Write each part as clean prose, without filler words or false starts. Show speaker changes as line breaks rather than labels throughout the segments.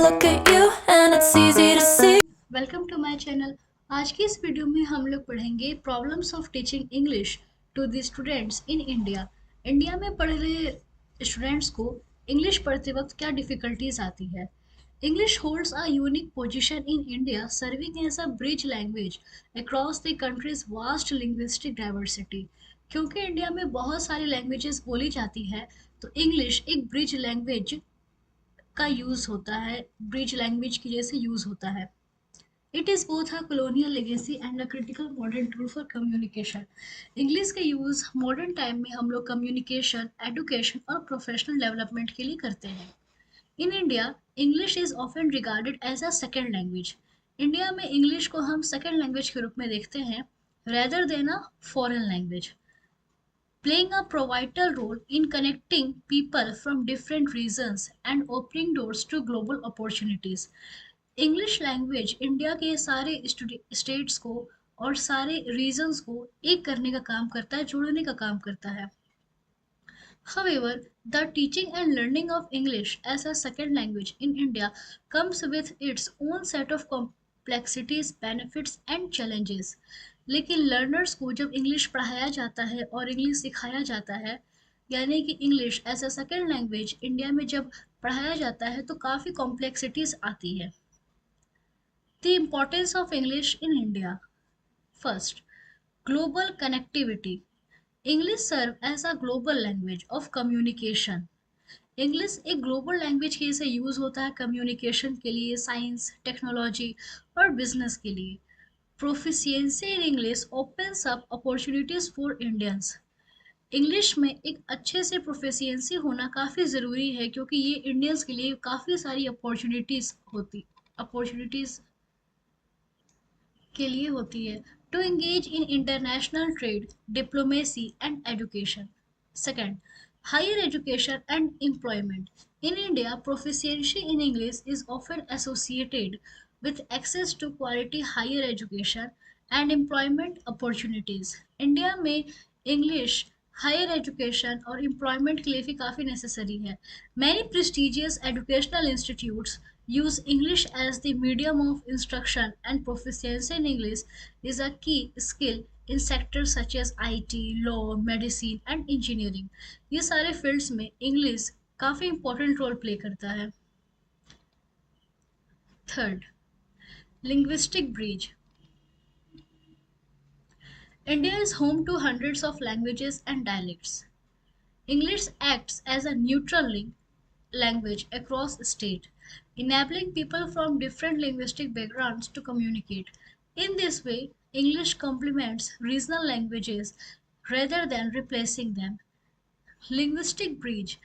look at you and it's easy to see.
Welcome to my channel. आज की इस video में हम लोग पढ़ेंगे problems of teaching English to the students in India. India में पढ़ रहे स्टूडेंट्स को इंग्लिश पढ़ते वक्त क्या डिफ़िकल्टीज आती है। English holds a unique position in India, serving as a bridge language across the countries vast linguistic diversity. क्योंकि इंडिया में बहुत सारी लैंग्वेजेस बोली जाती है, तो इंग्लिश एक ब्रिज लैंग्वेज का यूज़ होता है, ब्रिज लैंग्वेज की जैसे यूज़ होता है। It is both a colonial legacy and a critical modern tool for communication. English का यूज़ मॉडर्न टाइम में हम लोग कम्युनिकेशन, एडुकेशन और प्रोफेशनल डेवलपमेंट के लिए करते हैं। In India, English is often regarded as a second language. India में इंग्लिश को हम सेकेंड लैंग्वेज के रूप में देखते हैं, rather than a foreign language, playing a pivotal role in connecting people from different regions and opening doors to global opportunities. English language India के सारे स्टेट्स को और सारे रीजन्स को एक करने का काम करता है, जोड़ने का काम करता है। However, the teaching and learning of English as a second language in India comes with its own set of complexities, benefits and challenges. लेकिन लर्नर्स को जब इंग्लिश पढ़ाया जाता है और इंग्लिश सिखाया जाता है, यानी कि English as a second language India में जब पढ़ाया जाता है तो काफ़ी कॉम्प्लेक्सिटीज आती है। The importance of English in India. First, global connectivity. English serve as a global language of communication. English एक ग्लोबल लैंग्वेज के से यूज़ होता है कम्युनिकेशन के लिए, साइंस, टेक्नोलॉजी और बिजनेस के लिए। Proficiency in English opens up opportunities for Indians. English में एक अच्छे से प्रोफिशिएंसी होना काफ़ी ज़रूरी है, क्योंकि ये इंडियंस के लिए काफ़ी सारी अपॉर्चुनिटीज़ के लिए होती है। To engage in international trade, diplomacy and education. Second, higher education and employment. In India, proficiency in English is often associated with access to quality higher education and employment opportunities. India में English higher education और employment के लिए भी काफ़ी necessary है। Many prestigious educational institutes use English as the medium of instruction, and proficiency in English is a key skill in sectors such as IT, law, medicine and engineering. ये सारे fields में English काफ़ी important role play करता है। Third, linguistic bridge. India is home to hundreds of languages and dialects. English acts as a neutral language across state, enabling people from different linguistic backgrounds to communicate. In this way, English complements regional languages rather than replacing them. Linguistic bridge,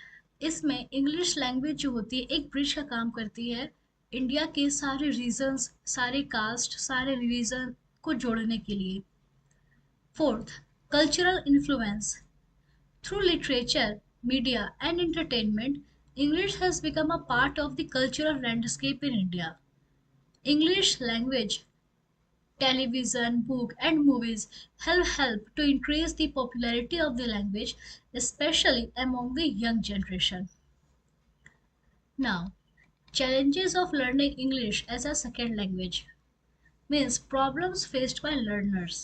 इसमें English language जो होती है एक bridge का काम करती है India के सारे रीजन्स, सारे कास्ट, सारे रिलीजन को जोड़ने के लिए। Fourth, cultural influence. Through literature, media and entertainment, English has become a part of the cultural landscape in India. English language, television, book, and movies have helped to increase the popularity of the language, especially among the young generation. Now, challenges of learning English as a second language means problems faced by learners.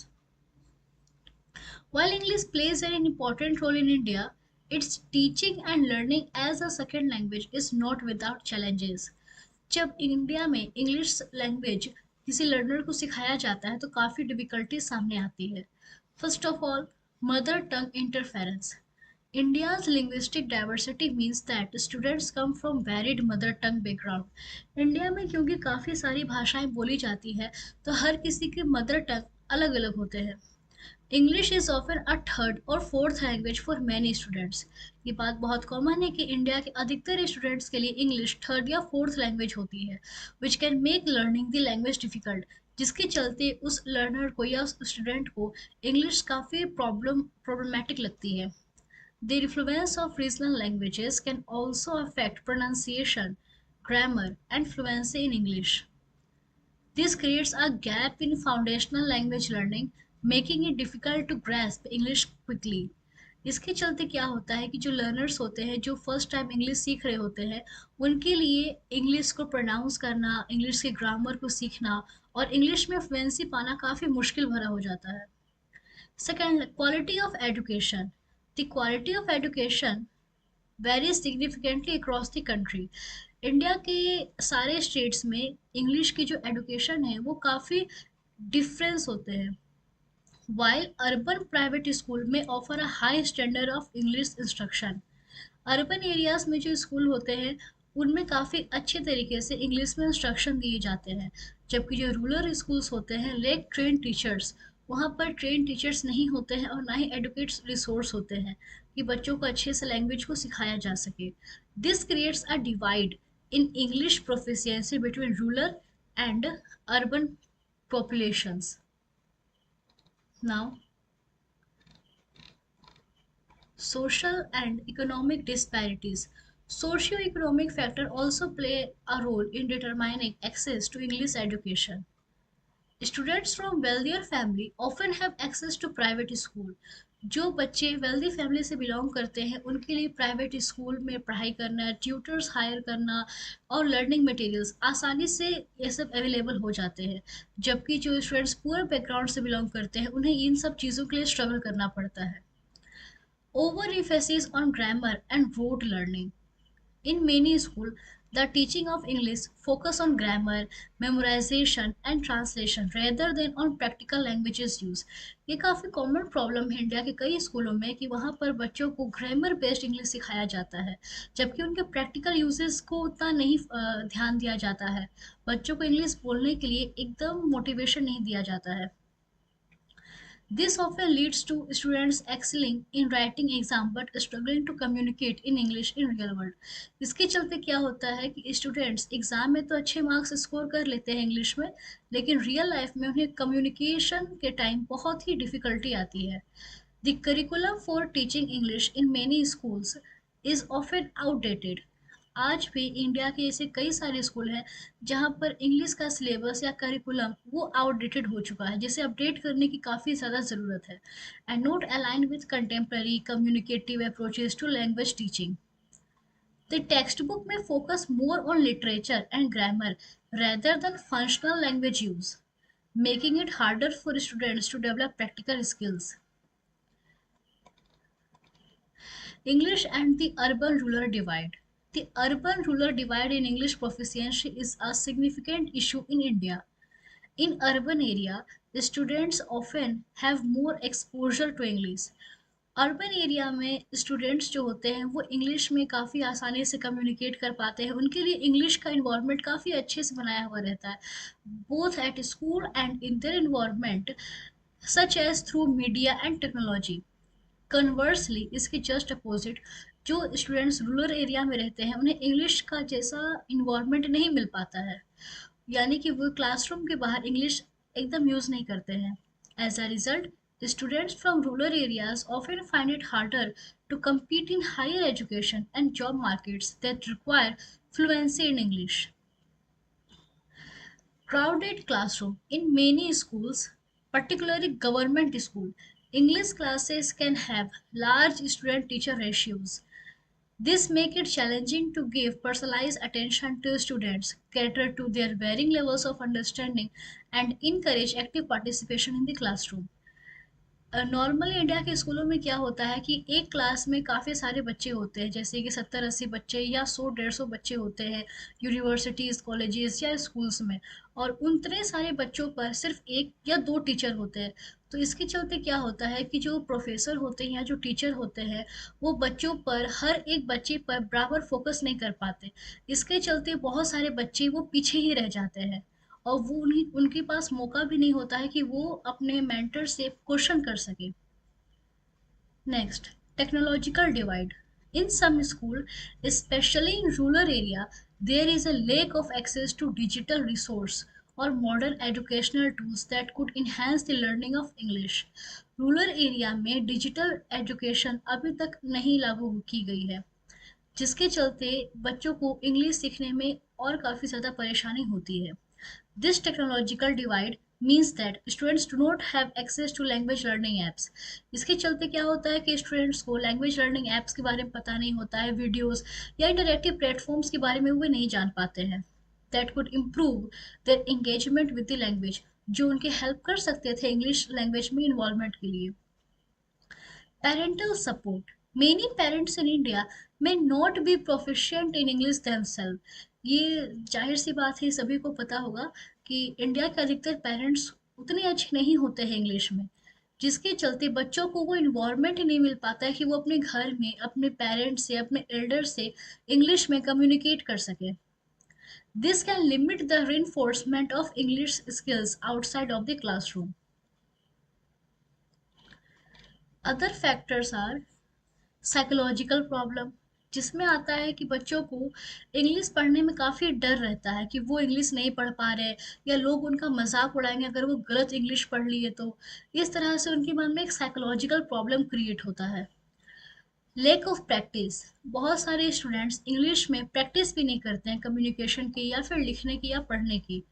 While English plays an important role in India, its teaching and learning as a second language is not without challenges. जब India में English language किसी learner को सिखाया जाता है तो काफ़ी difficulty सामने आती है। First of all, mother tongue interference. India's linguistic diversity means that students come from varied mother tongue background. India में क्योंकि काफ़ी सारी भाषाएं बोली जाती है, तो हर किसी के मदर टंग अलग अलग होते हैं। English is often a third और fourth language for many students. ये बात बहुत कॉमन है कि इंडिया के अधिकतर स्टूडेंट्स के लिए इंग्लिश थर्ड या फोर्थ लैंग्वेज होती है, which can make learning the language difficult, जिसके चलते उस लर्नर को या उस स्टूडेंट को इंग्लिश काफ़ी प्रॉब्लमेटिक लगती है। The influence of regional languages can also affect pronunciation, grammar, and fluency in English. This creates a gap in foundational language learning, making it difficult to grasp English quickly. इसके चलते क्या होता है कि जो लर्नर्स होते हैं, जो फर्स्ट टाइम इंग्लिश सीख रहे होते हैं, उनके लिए इंग्लिश को प्रोनाउंस करना, इंग्लिश के ग्रामर को सीखना और इंग्लिश में फ्लुएंसी पाना काफ़ी मुश्किल भरा हो जाता है। Second, quality of education. The quality of education very significantly across the country. India के सारे स्टेट्स में इंग्लिश की जो एजुकेशन है वो काफ़ी डिफरेंस होते हैं। While urban private school may offer a high standard of English instruction, urban areas में जो स्कूल होते हैं उनमें काफ़ी अच्छे तरीके से इंग्लिश में इंस्ट्रक्शन दिए जाते हैं, जबकि जो रूरल स्कूल्स होते हैं लेक ट्रेन टीचर्स, वहाँ पर ट्रेन टीचर्स नहीं होते हैं और ना ही एडुकेट रिसोर्स होते हैं कि बच्चों को अच्छे से लैंग्वेज को सिखाया जा सके। This creates a divide in English proficiency between rural and urban populations. Now, social and economic disparities. Socio-economic factors also play a role in determining access to English education. Students from wealthier family often have access to private school. जो बच्चे wealthy family से belong करते हैं उनके लिए private school में पढ़ाई करना, ट्यूटर्स हायर करना और लर्निंग मटेरियल्स आसानी से ये सब अवेलेबल हो जाते हैं, जबकि जो स्टूडेंट्स पुअर बैकग्राउंड से बिलोंग करते हैं उन्हें इन सब चीज़ों के लिए स्ट्रगल करना पड़ता है। Over emphasis on grammar and rote learning. In many schools, the teaching of English focus on grammar, memorization and translation rather than on practical languages use. ये काफ़ी कॉमन प्रॉब्लम है इंडिया के कई स्कूलों में कि वहाँ पर बच्चों को ग्रामर बेस्ड इंग्लिश सिखाया जाता है, जबकि उनके प्रैक्टिकल यूजेस को उतना नहीं ध्यान दिया जाता है। बच्चों को इंग्लिश बोलने के लिए एकदम मोटिवेशन नहीं दिया जाता है। This often leads to students excelling in writing exam but struggling to communicate in English in real world. इसके चलते क्या होता है कि स्टूडेंट्स एग्जाम में तो अच्छे मार्क्स स्कोर कर लेते हैं इंग्लिश में, लेकिन रियल लाइफ में उन्हें कम्युनिकेशन के टाइम बहुत ही डिफिकल्टी आती है। The curriculum for teaching English in many schools is often outdated. आज भी इंडिया के ऐसे कई सारे स्कूल हैं जहाँ पर इंग्लिश का सिलेबस या करिकुलम वो आउटडेटेड हो चुका है, जिसे अपडेट करने की काफ़ी ज़्यादा ज़रूरत है and not align with contemporary communicative approaches to language teaching. The textbook may focus more on literature and grammar rather than functional language use, making it harder for students to develop practical skills. English and the urban rural divide. The urban rural divide in English proficiency is a significant issue in India. In urban area, the students often have more exposure to English. Urban area में students जो होते हैं वो English में काफ़ी आसानी से communicate कर पाते हैं, उनके लिए इंग्लिश का इन्वायरमेंट काफ़ी अच्छे से बनाया हुआ रहता है, both at school and in their environment such as through media and technology. Conversely इसके जस्ट अपोजिट, जो स्टूडेंट्स रूरल एरिया में रहते हैं उन्हें इंग्लिश का जैसा इन्वायरमेंट नहीं मिल पाता है, यानी कि वो क्लासरूम के बाहर इंग्लिश एकदम यूज़ नहीं करते हैं। As a result, students from rural areas often find it harder to compete in higher education and job markets that require fluency in English. Crowded classroom in many schools, particularly government school, English classes can have large student-teacher ratios. This make it challenging to give personalized attention to students, cater to their varying levels of understanding, and encourage active participation in the classroom. Normally India के स्कूलों में क्या होता है कि एक class में काफ़ी सारे बच्चे होते हैं, जैसे कि 70-80 बच्चे या 100-150 बच्चे होते हैं यूनिवर्सिटीज़, कॉलेजेस या स्कूल्स में, और उतने सारे बच्चों पर सिर्फ एक या दो टीचर होते हैं। तो इसके चलते क्या होता है कि जो प्रोफेसर होते हैं या जो टीचर होते हैं वो बच्चों पर, हर एक बच्चे पर बराबर फोकस नहीं कर पाते। इसके चलते बहुत सारे बच्चे वो पीछे ही रह जाते हैं और वो उन्हीं उनके पास मौका भी नहीं होता है कि वो अपने मेंटर से क्वेश्चन कर सके। Next, technological divide. In some school, especially in rural area, there is a lack of access to digital resource और modern educational tools that could enhance the learning of English. Rural area में digital education अभी तक नहीं लागू की गई है, जिसके चलते बच्चों को इंग्लिश सीखने में और काफ़ी ज़्यादा परेशानी होती है। This technological divide means that students do not have access to language learning apps. इसके चलते क्या होता है कि स्टूडेंट्स को लैंग्वेज लर्निंग एप्स के बारे में पता नहीं होता है, वीडियोस या इंटरेक्टिव प्लेटफॉर्म्स के बारे में वो नहीं जान पाते हैं that could improve their engagement with the language, जो उनके हेल्प कर सकते थे इंग्लिश लैंग्वेज में इन्वॉल्वमेंट के लिए। Parental support. Many parents in India may not be proficient in English themselves. ये जाहिर सी बात है, सभी को पता होगा कि इंडिया के अधिकतर पेरेंट्स उतने अच्छे नहीं होते हैं इंग्लिश में, जिसके चलते बच्चों को वो इन्वायरमेंट नहीं मिल पाता है कि वो अपने घर में अपने पेरेंट्स से, अपने एल्डर से इंग्लिश में कम्युनिकेट कर सके। This can limit the reinforcement of English skills outside of the classroom. Other factors are psychological problem, जिसमें आता है कि बच्चों को इंग्लिश पढ़ने में काफ़ी डर रहता है कि वो इंग्लिश नहीं पढ़ पा रहे, या लोग उनका मजाक उड़ाएंगे अगर वो गलत इंग्लिश पढ़ लिए तो। इस तरह से उनके मन में एक साइकोलॉजिकल प्रॉब्लम क्रिएट होता है। Lack of practice. बहुत सारे स्टूडेंट्स इंग्लिश में प्रैक्टिस भी नहीं करते हैं कम्युनिकेशन की या फिर लिखने की या पढ़ने की।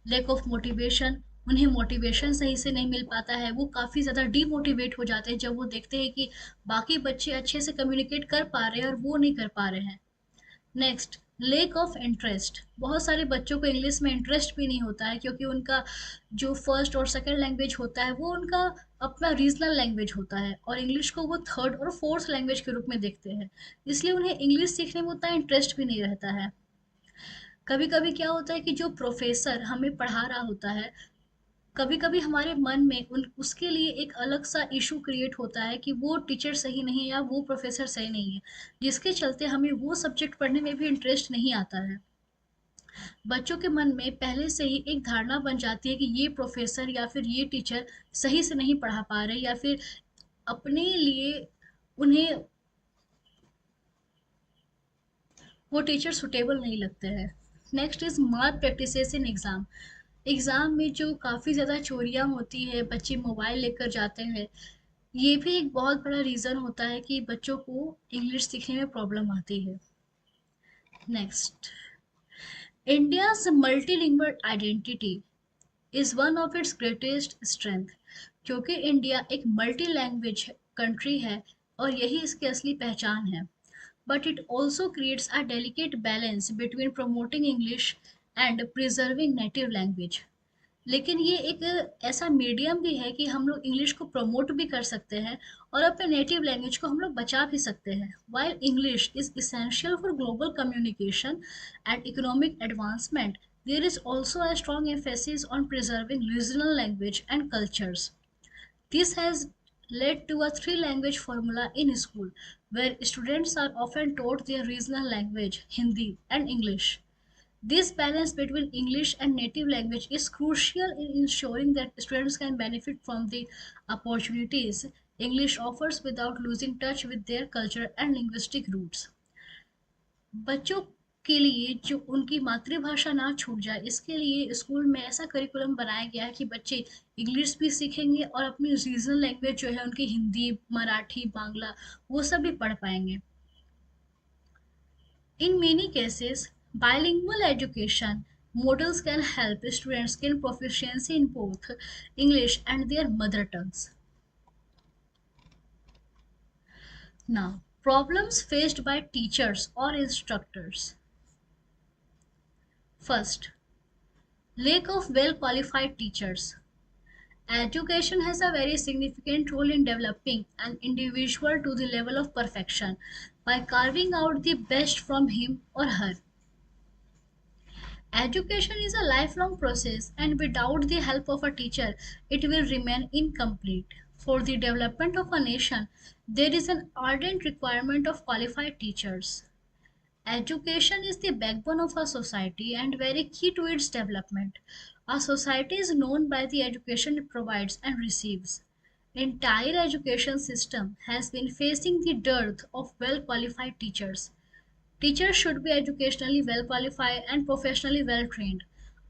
Lack of motivation. उन्हें मोटिवेशन सही से नहीं मिल पाता है, वो काफ़ी ज़्यादा डीमोटिवेट हो जाते हैं जब वो देखते हैं कि बाकी बच्चे अच्छे से कम्युनिकेट कर पा रहे हैं और वो नहीं कर पा रहे हैं। Next, lake of interest. बहुत सारे बच्चों को इंग्लिश में इंटरेस्ट भी नहीं होता है, क्योंकि उनका जो फर्स्ट और सेकंड लैंग्वेज होता है वो उनका अपना रीजनल लैंग्वेज होता है, और इंग्लिश को वो थर्ड और फोर्थ लैंग्वेज के रूप में देखते हैं। इसलिए उन्हें इंग्लिश सीखने में उतना इंटरेस्ट भी नहीं रहता है। कभी कभी क्या होता है कि जो प्रोफेसर हमें पढ़ा रहा होता है, कभी कभी हमारे मन में उन उसके लिए एक अलग सा इशू क्रिएट होता है कि वो टीचर सही नहीं है या वो प्रोफेसर सही नहीं है, जिसके चलते हमें वो सब्जेक्ट पढ़ने में भी इंटरेस्ट नहीं आता है। बच्चों के मन में पहले से ही एक धारणा बन जाती है कि ये प्रोफेसर या फिर ये टीचर सही से नहीं पढ़ा पा रहे, या फिर अपने लिए उन्हें वो टीचर सुटेबल नहीं लगते हैं। नेक्स्ट इज मार प्रैक्टिसेस इन एग्जाम। एग्जाम में जो काफ़ी ज़्यादा चोरियां होती है, बच्चे मोबाइल लेकर जाते हैं, ये भी एक बहुत बड़ा रीज़न होता है कि बच्चों को इंग्लिश सीखने में प्रॉब्लम आती है। Next, India's multilingual identity is one of its greatest strength. क्योंकि इंडिया एक मल्टी लैंग्वेज कंट्री है और यही इसकी असली पहचान है, but it also creates a delicate balance between promoting English and preserving native language. लेकिन ये एक ऐसा मीडियम भी है कि हम लोग इंग्लिश को प्रमोट भी कर सकते हैं और अपने नेटिव लैंग्वेज को हम लोग बचा भी सकते हैं। While English is essential for global communication and economic advancement, there is also a strong emphasis on preserving regional language and cultures. This has led to a three language formula in school, where students are often taught their regional language, Hindi, and English. This balance between English and native language is crucial in ensuring that students can benefit from the opportunities English offers without losing touch with their culture and linguistic roots. बच्चों के लिए जो उनकी मातृभाषा ना छूट जाए, इसके लिए स्कूल में ऐसा करिकुलम बनाया गया है कि बच्चे इंग्लिश भी सीखेंगे और अपनी रीजनल लैंग्वेज जो है उनकी हिंदी, मराठी, बांग्ला, वो सब भी पढ़ पाएंगे। In many cases, bilingual education models can help students gain proficiency in both English and their mother tongues. Now, problems faced by teachers or instructors. First, lack of well qualified teachers. Education has a very significant role in developing an individual to the level of perfection by carving out the best from him or her. Education is a lifelong process, and without the help of a teacher, it will remain incomplete. For the development of a nation, there is an ardent requirement of qualified teachers. Education is the backbone of a society and very key to its development. A society is known by the education it provides and receives. Entire education system has been facing the dearth of well qualified teachers. Teachers should be educationally well qualified and professionally well trained.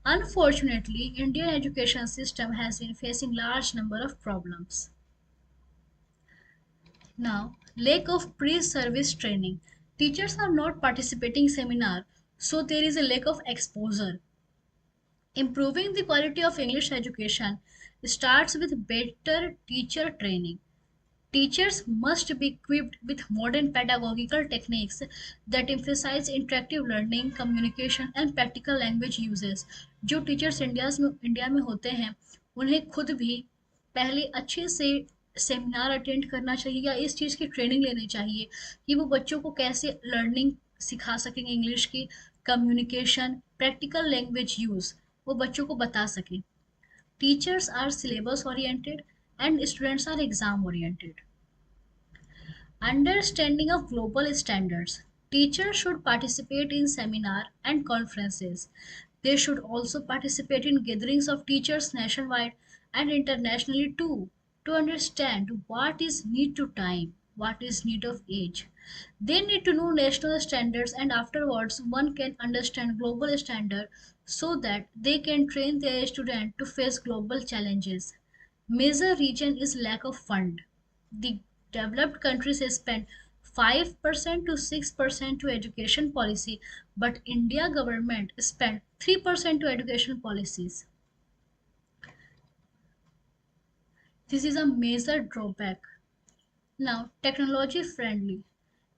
Unfortunately, Indian education system has been facing large number of problems. Now, lack of pre-service training. Teachers are not participating seminar, so there is a lack of exposure. Improving the quality of English education starts with better teacher training. Teachers must be equipped with modern pedagogical techniques that emphasize interactive learning, communication and practical language uses. जो teachers India में होते हैं उन्हें खुद भी पहले अच्छे से सेमिनार अटेंड करना चाहिए या इस चीज़ की ट्रेनिंग लेनी चाहिए कि वो बच्चों को कैसे लर्निंग सिखा सकेंगे, इंग्लिश की कम्युनिकेशन, प्रैक्टिकल लैंग्वेज यूज़ वो बच्चों को बता सकें. Teachers are syllabus oriented and students are exam oriented. Understanding of global standards. Teachers should participate in seminar and conferences. They should also participate in gatherings of teachers nationwide and internationally too to understand what is need to time, what is need of age. They need to know national standards and afterwards one can understand global standard so that they can train their student to face global challenges. Major reason is lack of fund. The developed countries spend 5% to 6% to education policy, but India government spend 3% to education policies. This is a major drawback. Now, technology friendly.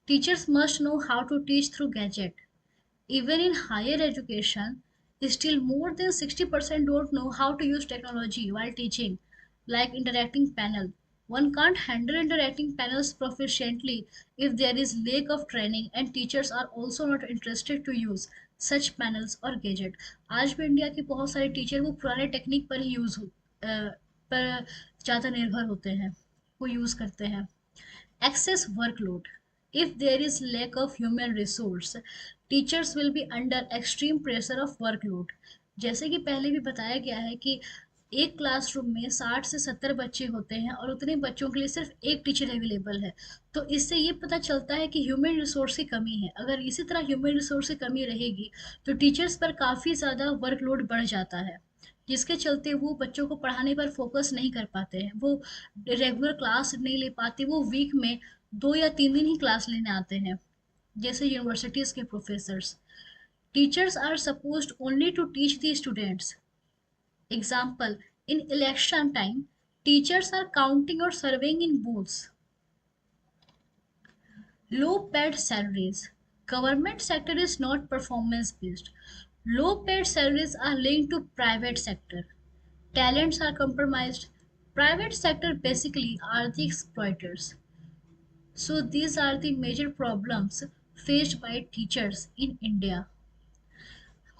Teachers must know how to teach through gadget. Even in higher education, still more than 60% don't know how to use technology while teaching, like interacting panel. One can't handle interacting panels proficiently if there is lack of training and teachers are also not interested to use such panels or gadget. आज भी India के बहुत सारे teacher वो पुराने technique पर ही पर ज़्यादा निर्भर होते हैं, वो यूज़ करते हैं. Excess workload. If there is lack of human resource, teachers will be under extreme pressure of workload. जैसे कि पहले भी बताया गया है कि एक क्लासरूम में 60 से 70 बच्चे होते हैं और उतने बच्चों के लिए सिर्फ एक टीचर अवेलेबल है. तो इससे ये पता चलता है कि ह्यूमन रिसोर्स की कमी है. अगर इसी तरह ह्यूमन रिसोर्स की कमी रहेगी तो टीचर्स पर काफ़ी ज़्यादा वर्कलोड बढ़ जाता है, जिसके चलते वो बच्चों को पढ़ाने पर फोकस नहीं कर पाते हैं, वो रेगुलर क्लास नहीं ले पाते, वो वीक में 2 या 3 दिन ही क्लास लेने आते हैं, जैसे यूनिवर्सिटीज़ के professors. Teachers are supposed only to teach the students. Example, in election time teachers are counting और surveying in booths. Low paid salaries. Government sector is not performance based. Low paid salaries are linked to private sector. Talents are compromised. Private sector basically are the exploiters. So these are the major problems faced by teachers in India.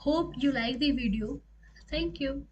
Hope you like the video. Thank you.